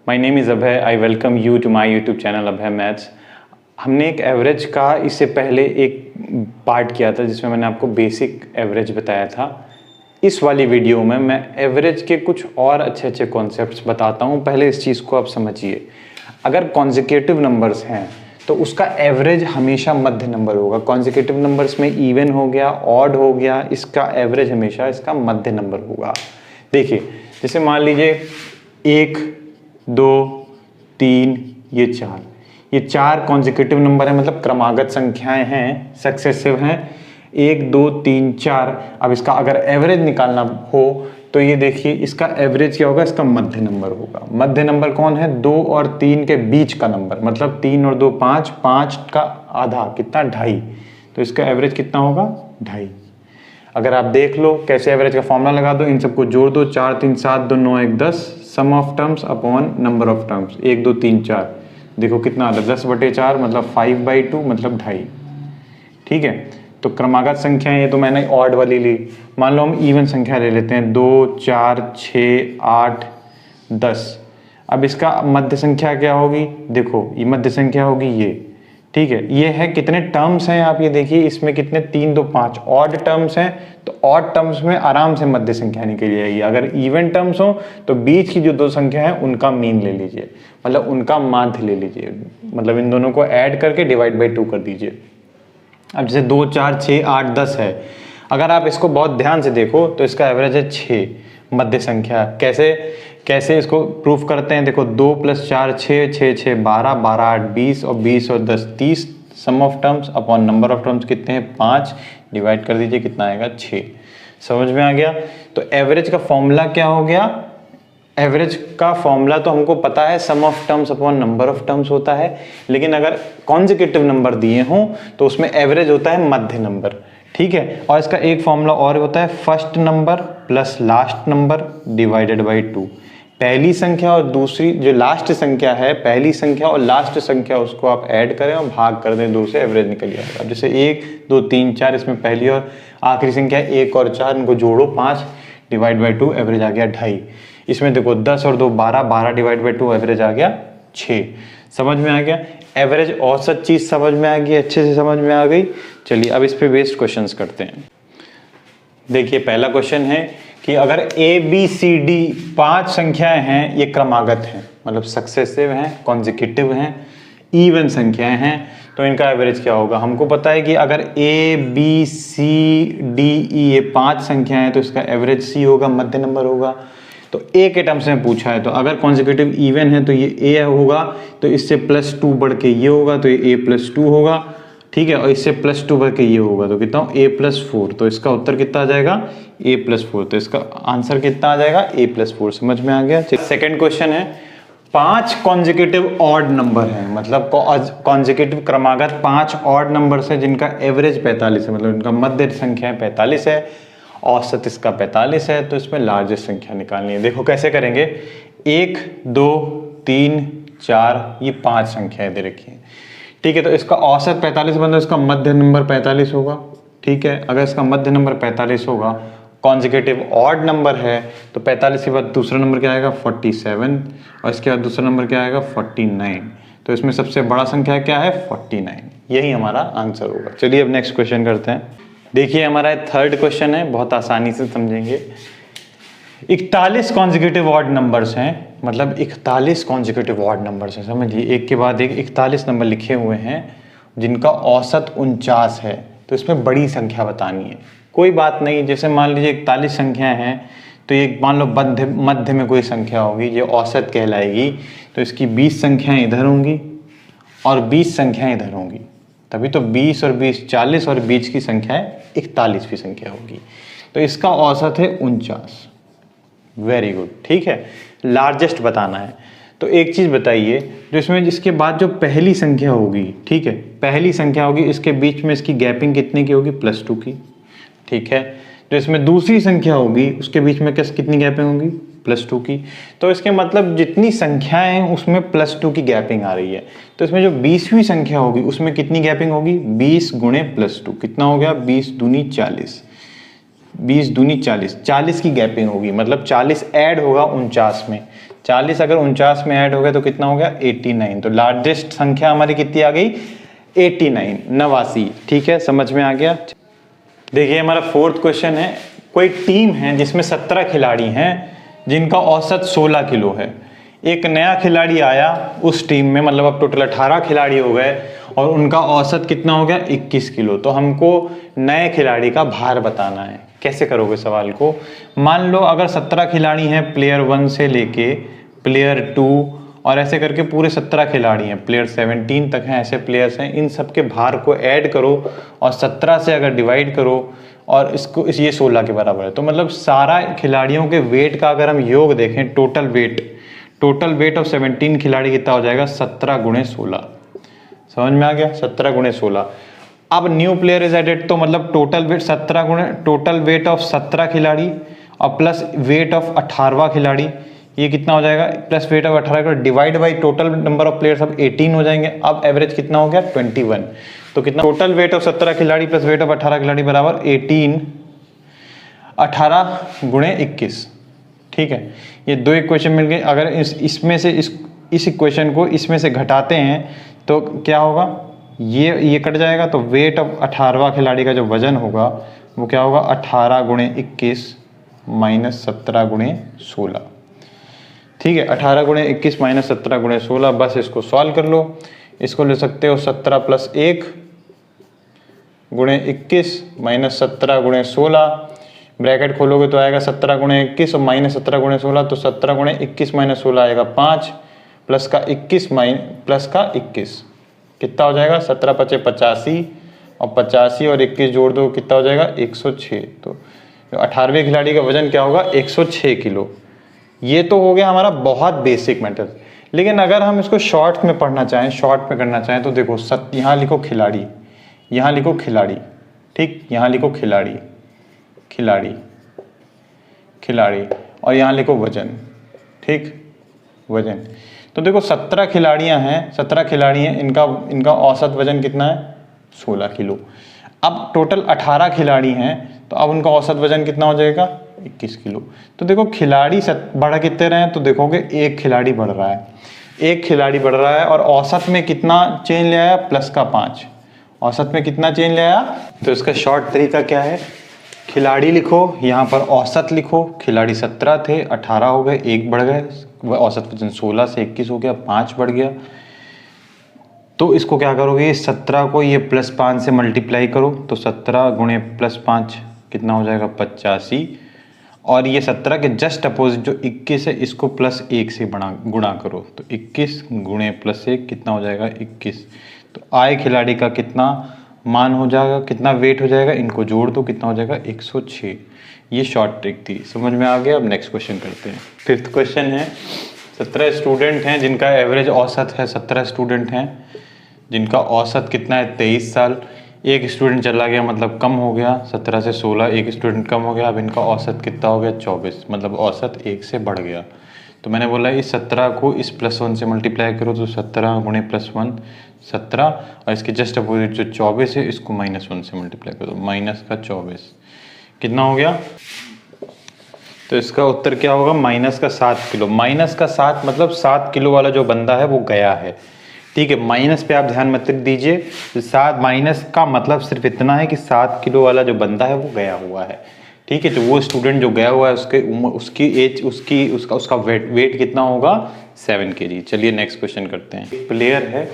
My name is Abhay. I welcome you to my YouTube channel Abhay maths. हमने एक average का इससे पहले एक पार्ट किया था जिसमें मैंने आपको बेसिक एवरेज बताया था। इस वाली वीडियो में मैं एवरेज के कुछ और अच्छे अच्छे कॉन्सेप्ट्स बताता हूँ। पहले इस चीज़ को आप समझिए, अगर कॉन्जिक्यूटिव नंबर्स हैं तो उसका एवरेज हमेशा मध्य नंबर होगा। कॉन्जिक्यूटिव नंबर्स में इवन हो गया, ऑड हो गया, इसका एवरेज हमेशा इसका मध्य नंबर होगा। देखिए, जैसे मान लीजिए 1, 2, 3, ये चार कॉन्जिक्यूटिव नंबर है, मतलब क्रमागत संख्याएं हैं, सक्सेसिव हैं, 1, 2, 3, 4। अब इसका अगर एवरेज निकालना हो तो ये देखिए, इसका एवरेज क्या होगा, इसका मध्य नंबर होगा। मध्य नंबर कौन है? 2 और 3 के बीच का नंबर, मतलब 3 और 2 5, 5 का आधा कितना, 2.5। तो इसका एवरेज कितना होगा, 2.5। अगर आप देख लो कैसे एवरेज का फॉर्मूला लगा दो, इन सबको जोड़ दो, 4 3 7 2 9 1 10, sum of terms upon number of terms, 1 2 3 4, देखो कितना आता है, 10/4 मतलब 5/2 मतलब 2.5। ठीक है, तो क्रमागत संख्या ये तो मैंने ऑड वाली ली। मान लो हम इवन संख्या ले लेते हैं, 2 4 6 8 10। अब इसका मध्य संख्या क्या होगी, देखो ये मध्य संख्या होगी ये। ठीक है, ये है कितने टर्म्स हैं, आप ये देखिए, इसमें कितने, 3 2 5 ऑड टर्म्स हैं, तो ऑड टर्म्स में आराम से मध्य संख्या निकल जाएगी। अगर इवन टर्म्स हो तो बीच की जो दो संख्या है उनका मीन ले लीजिए, मतलब उनका माध्य ले लीजिए, मतलब इन दोनों को ऐड करके डिवाइड बाई 2 कर दीजिए। अब जैसे 2 4 6 8 10 है, अगर आप इसको बहुत ध्यान से देखो तो इसका एवरेज है 6 मध्य संख्या। कैसे इसको प्रूफ करते हैं, देखो 2 + 4 6, 6 6 12, 12 8 20 और 20 और 10 30, sum of terms upon number of terms कितने हैं, 5, डिवाइड कर दीजिए, कितना आएगा, 6। समझ में आ गया? तो एवरेज का फॉर्मूला क्या हो गया, एवरेज का फॉर्मूला तो हमको पता है, sum of terms upon number of terms होता है, लेकिन अगर कॉन्जिक्यूटिव नंबर दिए हों तो उसमें एवरेज होता है मध्य नंबर। ठीक है, और इसका एक फॉर्मूला और होता है, first number plus last number divided by 2। पहली संख्या और दूसरी जो लास्ट संख्या है, पहली संख्या और लास्ट संख्या, उसको आप ऐड करें और भाग कर दें 2 से, एवरेज निकल जाएगा। अब जैसे 1 2 3 4, इसमें पहली और आखिरी संख्या 1 और 4, इनको जोड़ो 5, डिवाइड बाई 2, एवरेज आ गया 2.5। इसमें देखो 10 और 2 12, 12 डिवाइड बाई 2, एवरेज आ गया 6। समझ में आ गया? एवरेज औसत चीज समझ में आ गई, अच्छे से समझ में आ गई। चलिए अब इस पे बेस्ड क्वेश्चंस करते हैं। देखिए पहला क्वेश्चन है कि अगर ए बी सी डी 5 संख्याएं हैं, ये क्रमागत हैं, मतलब सक्सेसिव हैं, कॉन्जिक्यूटिव हैं, इवन संख्याएं हैं, तो इनका एवरेज क्या होगा। हमको पता है कि अगर A B C D E ये 5 संख्याएं हैं तो इसका एवरेज सी होगा, मध्य नंबर होगा। तो ए के टर्म्स में पूछा है, तो अगर कॉन्जिक्यूटिव इवन है तो ये ए होगा, तो इससे +2 बढ़ के ये होगा, तो ये a+2 होगा। ठीक है, और इससे +2 बढ़ के ये होगा, तो कितना, a+4। तो इसका उत्तर कितना आ जाएगा, a+4। तो इसका आंसर कितना आ जाएगा, a+4। समझ में आ गया? सेकंड क्वेश्चन है, 5 कॉन्जिक्यूटिव ऑड नंबर है, मतलब कॉन्जिक्यूटिव क्रमागत 5 ऑड नंबर है जिनका एवरेज 45 है, मतलब इनका मध्य संख्या 45 है, औसत इसका 45 है, तो इसमें लार्जेस्ट संख्या निकालनी है। देखो कैसे करेंगे, 1 2 3 4, ये 5 संख्याएं दे रखी है। ठीक है, तो इसका औसत 45 मतलब इसका मध्य नंबर 45 होगा। ठीक है, अगर इसका मध्य नंबर 45 होगा, कॉन्जिक्यूटिव ऑड नंबर है, तो 45 के बाद दूसरा नंबर क्या आएगा, 47, और इसके बाद दूसरा नंबर क्या आएगा, 49। तो इसमें सबसे बड़ा संख्या क्या है, 49। यही हमारा आंसर होगा। चलिए अब नेक्स्ट क्वेश्चन करते हैं। देखिए हमारा थर्ड क्वेश्चन है, बहुत आसानी से समझेंगे। 41 कॉन्जिक्यूटिव ऑड नंबर्स हैं, मतलब 41 कॉन्जिक्यूटिव ऑड नंबर्स हैं, समझिए, एक के बाद एक 41 नंबर लिखे हुए हैं जिनका औसत 49 है। तो इसमें बड़ी संख्या बतानी है। कोई बात नहीं, जैसे मान लीजिए 41 संख्याएं हैं, तो ये मान लो मध्य में कोई संख्या होगी, ये औसत कहलाएगी, तो इसकी 20 संख्याएं इधर होंगी और 20 संख्याएं इधर होंगी, तभी तो 20 और 20 40, और बीच की संख्या 41वीं संख्या होगी। तो इसका औसत है 49। Very good. ठीक है, लार्जेस्ट बताना है। तो एक चीज बताइए, जो इसमें जिसके बाद जो पहली संख्या होगी, ठीक है, पहली संख्या होगी, इसके बीच में इसकी गैपिंग कितने की होगी, +2 की। ठीक है, जो इसमें दूसरी संख्या होगी उसके बीच में कितनी गैपिंग होगी, +2 की। तो इसके मतलब जितनी संख्याएं हैं उसमें +2 की गैपिंग आ रही है। तो इसमें जो 20वीं संख्या होगी उसमें कितनी गैपिंग होगी, 20 गुणे +2, कितना हो गया, 20 दूनी 40, 20 दूनी 40, 40 की गैपिंग होगी, मतलब 40 ऐड होगा 49 में, 40 अगर 49 में ऐड हो गया तो कितना हो गया 89। तो लार्जेस्ट संख्या हमारी कितनी आ गई 89, 89। ठीक है, समझ में आ गया। देखिए हमारा फोर्थ क्वेश्चन है, कोई टीम है जिसमें 17 खिलाड़ी हैं जिनका औसत 16 किलो है। एक नया खिलाड़ी आया उस टीम में, मतलब अब टोटल 18 खिलाड़ी हो गए और उनका औसत कितना हो गया 21 किलो। तो हमको नए खिलाड़ी का भार बताना है। कैसे करोगे सवाल को? मान लो अगर 17 खिलाड़ी हैं, प्लेयर 1 से लेके प्लेयर 2 और ऐसे करके पूरे 17 खिलाड़ी हैं, प्लेयर 17 तक हैं, ऐसे प्लेयर्स हैं। इन सब के भार को ऐड करो और 17 से अगर डिवाइड करो और इसको ये 16 के बराबर है। तो मतलब सारा खिलाड़ियों के वेट का अगर हम योग देखें, टोटल वेट ऑफ 17 खिलाड़ी कितना हो जाएगा 17 गुणे 16। समझ में आ गया? 17 गुणे 16। अब न्यू प्लेयर इज एडेड, तो मतलब टोटल वेट ऑफ 17 खिलाड़ी और प्लस वेट ऑफ 18वां खिलाड़ी, ये कितना हो जाएगा? Plus weight of 18 divide by total number of players, अब 18 हो जाएंगे। अब एवरेज कितना हो गया 21। तो कितना? टोटल वेट ऑफ 17 खिलाड़ी प्लस वेट ऑफ 18 खिलाड़ी बराबर 18 गुणे 21। ठीक है, ये दो इक्वेशन मिल गई। अगर इसमें से इस इक्वेशन को इसमें से घटाते हैं तो क्या होगा? ये कट जाएगा। तो वेट ऑफ 18वां खिलाड़ी का जो वजन होगा वो क्या होगा? 18 गुणे 21 माइनस 17 गुणे 16। ठीक है, 18 गुणे 21 माइनस 17 गुणे 16। बस इसको सॉल्व कर लो। इसको ले सकते हो 17 प्लस 1 गुणे 21 माइनस 17 गुणे 16। ब्रैकेट खोलोगे तो आएगा 17 गुणे 21 और माइनस 17 गुणे 16। तो 17 गुणे 21 माइनस 16 आएगा 5 प्लस का 21 प्लस का 21 कितना हो जाएगा? 17 पचे 85 और 85 और 21 जोड़ दो कितना हो जाएगा? 106। तो 18वें खिलाड़ी का वजन क्या होगा? 106 किलो। ये तो हो गया हमारा बहुत बेसिक मैटर। लेकिन अगर हम इसको शॉर्ट में पढ़ना चाहें, शॉर्ट में करना चाहें तो देखो यहाँ लिखो खिलाड़ी, यहाँ लिखो खिलाड़ी, ठीक, यहाँ लिखो खिलाड़ी और यहाँ लिखो वजन, ठीक, वजन। तो देखो 17 खिलाड़ियाँ हैं, 17 खिलाड़ी हैं, इनका औसत वजन कितना है? 16 किलो। अब टोटल 18 खिलाड़ी हैं तो अब उनका औसत वजन कितना हो जाएगा? 21 किलो। तो देखो खिलाड़ी बढ़ कितने रहे हैं? तो देखोगे एक खिलाड़ी बढ़ रहा है, और औसत में कितना चेंज ले आया? प्लस का 5। औसत में कितना चेंज ले आया? तो इसका शॉर्ट तरीका क्या है? खिलाड़ी लिखो, यहाँ पर औसत लिखो। खिलाड़ी 17 थे, 18 हो गए, 1 बढ़ गए, वह औसत वजन 16 से 21 हो गया, 5 बढ़ गया। तो इसको क्या करोगे? 17 को ये प्लस 5 से मल्टीप्लाई करो। तो 17 गुणे प्लस 5 कितना हो जाएगा? 85। और ये 17 के जस्ट अपोजिट जो 21 है इसको प्लस 1 से गुणा करो। तो 21 गुणे प्लस 1 कितना हो जाएगा? 21। तो आए खिलाड़ी का कितना मान हो जाएगा, कितना वेट हो जाएगा? इनको जोड़ दो, कितना हो जाएगा? 106। ये शॉर्ट ट्रिक थी, समझ में आ गया। अब नेक्स्ट क्वेश्चन करते हैं। फिफ्थ क्वेश्चन है, 17 स्टूडेंट हैं जिनका एवरेज औसत है, 17 स्टूडेंट हैं जिनका औसत कितना है? 23 साल। एक स्टूडेंट चला गया, मतलब कम हो गया, 17 से 16 एक स्टूडेंट कम हो गया। अब इनका औसत कितना हो गया? 24, मतलब औसत 1 से बढ़ गया। तो मैंने बोला इस 17 को इस +1 से मल्टीप्लाई करो। तो 17 गुणे +1 17, और इसके जस्ट अपोजिट जो 24 है इसको -1 से मल्टीप्लाई करो, माइनस का 24 कितना हो गया? तो इसका उत्तर क्या होगा? माइनस का 7 किलो। माइनस का 7 मतलब 7 किलो वाला जो बंदा है वो गया है। ठीक है, माइनस पे आप ध्यान मत दीजिए। 7 माइनस का मतलब सिर्फ इतना है कि 7 किलो वाला जो बंदा है वो गया हुआ है। ठीक है, तो वो स्टूडेंट जो गया हुआ है उसकी एज उसका वेट कितना होगा? 7 kg। चलिए नेक्स्ट क्वेश्चन करते हैं। एक प्लेयर है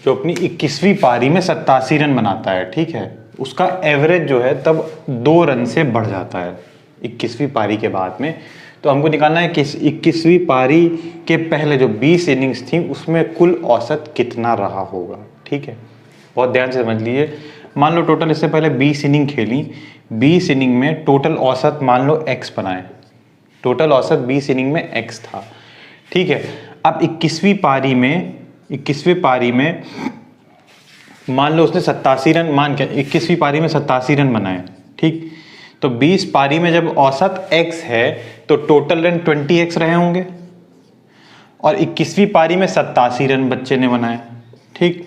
जो अपनी 21वीं पारी में 87 रन बनाता है। ठीक है, उसका एवरेज जो है तब 2 रन से बढ़ जाता है 21वीं पारी के बाद में। तो हमको निकालना है कि 21वीं पारी के पहले जो 20 इनिंग्स थी उसमें कुल औसत कितना रहा होगा। ठीक है, बहुत ध्यान से समझ लीजिए। मान लो टोटल इससे पहले 20 इनिंग खेली, 20 इनिंग में टोटल औसत मान लो x बनाए, टोटल औसत 20 इनिंग में x था। ठीक है, अब 21वीं पारी में मान लो उसने 87 रन, मान के 21वीं पारी में 87 रन बनाए। ठीक, तो 20 पारी में जब औसत x है तो टोटल रन 20x रहे होंगे, और 21वीं पारी में 87 रन बच्चे ने बनाए। ठीक,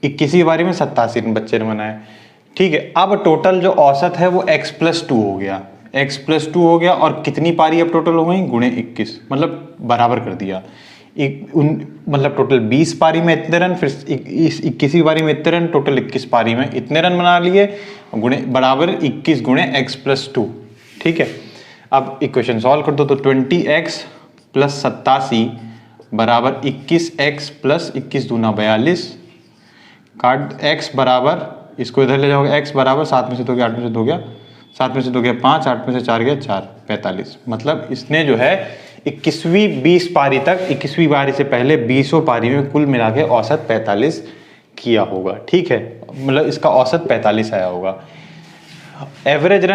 21वीं पारी में 87 रन बच्चे ने बनाए। ठीक है, अब टोटल जो औसत है वो x + 2 हो गया। x + 2 हो गया, और कितनी पारी अब टोटल हो गई गुणे 21, मतलब बराबर कर दिया। मतलब टोटल 20 पारी में इतने रन, फिर 21वीं पारी में इतने रन, टोटल 21 पारी में इतने रन बना लिए, गुणे बराबर 21 गुणे x + 2। ठीक है, अब इक्वेशन सॉल्व कर दो, तो 20x + 87 बराबर 21x + 21 दूना 42, काट x बराबर, इसको इधर ले जाओगे, x बराबर 7 में से 2 गया 8 में से 2 गया 7 में से 2 गया 5, 8 में से 4 गया 4, 45। मतलब इसने जो है 21वीं 20 पारी तक, 21वीं पारी से पहले 20 पारी में कुल मिला के औसत 45 किया होगा। ठीक है, मतलब इसका औसत 45 आया होगा। एवरेज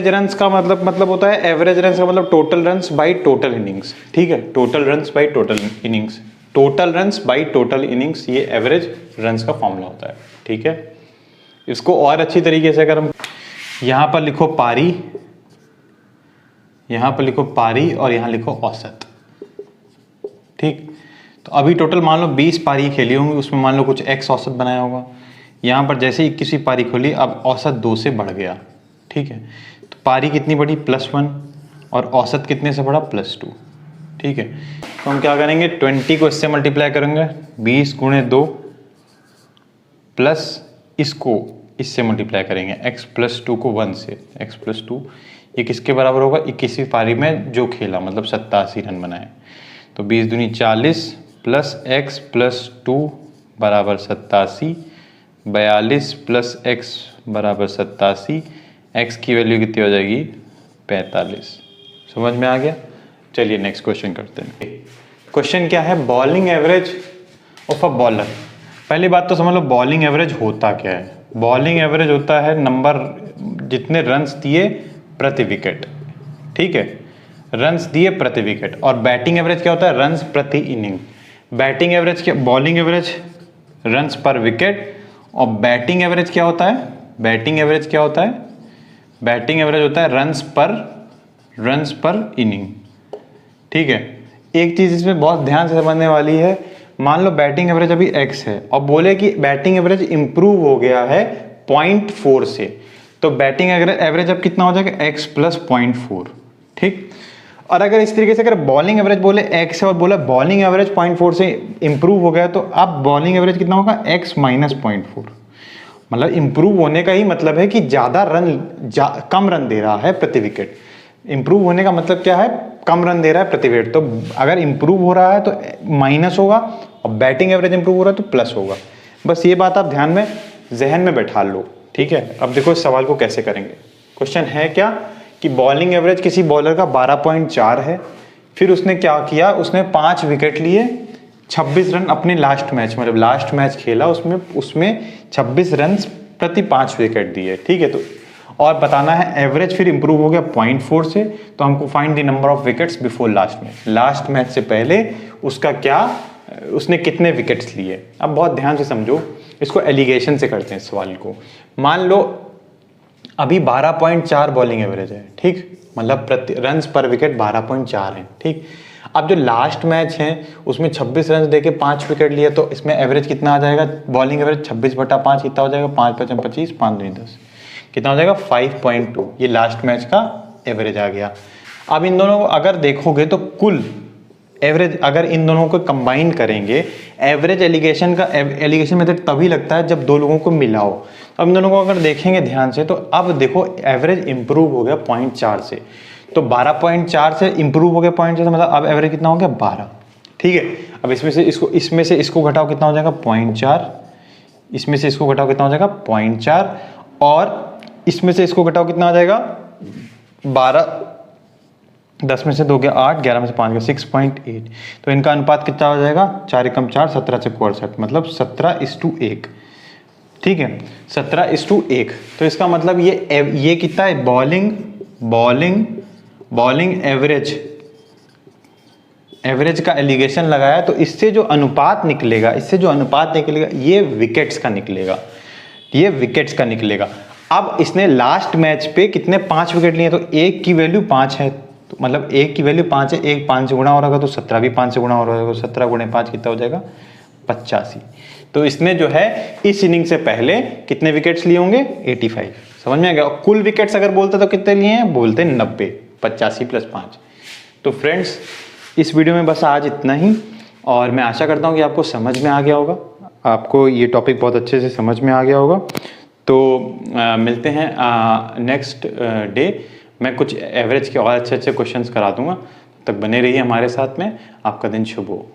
रन्स का मतलब होता है, एवरेज रन्स का मतलब total runs by total innings. ठीक है, total runs by total innings, total runs by total innings, ये एवरेज रन्स का फॉर्मूला होता है। ठीक है, इसको और अच्छी तरीके से अगर हम यहाँ पर लिखो पारी, यहाँ पर लिखो पारी और यहाँ लिखो औसत। ठीक, तो अभी टोटल मान लो 20 पारी खेली होंगी, उसमें मान लो कुछ x औसत बनाया होगा। यहाँ पर जैसे 21वीं पारी खोली, अब औसत 2 से बढ़ गया। ठीक है, तो पारी कितनी बढ़ी +1, और औसत कितने से बढ़ा +2। ठीक है, तो हम क्या करेंगे, 20 को इससे मल्टीप्लाई करेंगे, 20 गुणे 2 प्लस इसको इससे मल्टीप्लाई करेंगे, x + 2 को 1 से, x + 2 ये किसके बराबर होगा, 21वीं पारी में जो खेला, मतलब 87 रन बनाए। तो 20 दूनी 40 प्लस x + 2 बराबर 87, 42 प्लस x बराबर 87, x की वैल्यू कितनी हो जाएगी 45। समझ में आ गया। चलिए नेक्स्ट क्वेश्चन करते हैं। क्वेश्चन क्या है, bowling average of a bowler. पहली बात तो समझ लो बॉलिंग एवरेज होता क्या है। बॉलिंग एवरेज होता है नंबर, जितने रन्स दिए प्रति विकेट। ठीक है, रन्स दिए प्रति विकेट। और बैटिंग एवरेज क्या होता है, रन्स प्रति इनिंग। बैटिंग एवरेज क्या, बॉलिंग एवरेज रन्स पर विकेट, और बैटिंग एवरेज क्या होता है, बैटिंग एवरेज क्या होता है, बैटिंग एवरेज होता है रन्स पर इनिंग। ठीक है, एक चीज इसमें बहुत ध्यान से समझने वाली है, मान लो बैटिंग एवरेज अभी x है और बोले कि बैटिंग एवरेज इंप्रूव हो गया है 0.4 से, तो बैटिंग एवरेज अब कितना हो जाएगा x + 0.4। ठीक, और अगर इस तरीके से अगर बॉलिंग एवरेज बोले x है और बोला बॉलिंग एवरेज 0.4 से इंप्रूव हो गया, तो अब बॉलिंग एवरेज कितना होगा x - 0.4। मतलब इंप्रूव होने का ही मतलब है कि कम रन दे रहा है प्रति विकेट। इंप्रूव होने का मतलब क्या है, कम रन दे रहा है प्रति विकेट। तो अगर इंप्रूव हो रहा है तो माइनस होगा, और बैटिंग एवरेज इंप्रूव हो रहा है तो प्लस होगा। बस ये बात आप ध्यान में जहन में बैठा लो। ठीक है, अब देखो इस सवाल को कैसे करेंगे। क्वेश्चन है क्या कि बॉलिंग एवरेज किसी बॉलर का 12.4 है, फिर उसने क्या किया, उसने 5 विकेट लिए, 26 रन अपने लास्ट मैच, मतलब लास्ट मैच खेला उसमें 26 रन प्रति 5 विकेट दिए। ठीक है, तो और बताना है एवरेज फिर इंप्रूव हो गया 0.4 से, तो हमको find the number of wickets before last match. Last match से पहले उसका क्या, उसने कितने विकेट्स लिए। अब बहुत ध्यान से समझो, इसको एलिगेशन से करते हैं इस सवाल को। मान लो अभी 12.4 बॉलिंग एवरेज है। ठीक, मतलब प्रति रन्स पर विकेट 12.4 है। ठीक, अब जो लास्ट मैच है उसमें 26 रन देके 5 विकेट लिए, तो इसमें एवरेज कितना आ जाएगा, बॉलिंग एवरेज 26/5 कितना हो जाएगा, 5 × 5 = 25, 5 × 10 कितना हो जाएगा 5.2। ये लास्ट मैच का एवरेज आ गया। अब इन दोनों को अगर देखोगे तो कुल एवरेज, अगर इन दोनों को कंबाइन करेंगे, एवरेज एलिगेशन मेथड तभी लगता है जब दो लोगों को मिलाओ। अब इन दोनों को अगर देखेंगे ध्यान से, तो अब देखो एवरेज इंप्रूव हो गया 0.4 से, तो 12.4 से इंप्रूव हो गया 0.4 से, मतलब अब एवरेज कितना हो गया 12। ठीक है, अब इसमें से इसको घटाओ कितना हो जाएगा 0.4, इसमें से इसको घटाओ कितना हो जाएगा 0.4, और इसमें से इसको घटाओ कितना आ जाएगा 12, 10 में से 2 गया 8, 11 में से 5 गया 6.8। तो इनका अनुपात कितना हो जाएगा, 4 × 4 17 × 62, मतलब 17:1। ठीक है, 17:1। तो इसका मतलब ये कितना है, बॉलिंग एवरेज का एलिगेशन लगाया, तो इससे जो अनुपात निकलेगा, ये विकेट्स का निकलेगा। अब इसने लास्ट मैच पे कितने 5 विकेट लिए, तो एक की वैल्यू 5 है, तो मतलब एक की वैल्यू 5 है, एक 5 से गुणा हो रहा होगा तो 17 भी 5 से गुणा हो रहा होगा, 17 × 5 कितना हो जाएगा 85। तो इसने जो है इस इनिंग से पहले कितने विकेट्स लिए होंगे 85। समझ में आ गया। कुल विकेट्स अगर बोलते तो कितने लिए हैं, बोलते 90, 85 + 5। तो फ्रेंड्स इस वीडियो में बस आज इतना ही, और मैं आशा करता हूँ कि आपको समझ में आ गया होगा, आपको ये टॉपिक बहुत अच्छे से समझ में आ गया होगा। तो मिलते हैं नेक्स्ट डे। मैं कुछ एवरेज के और अच्छे क्वेश्चंस करा दूंगा। तब तक बने रहिए हमारे साथ में। आपका दिन शुभ हो।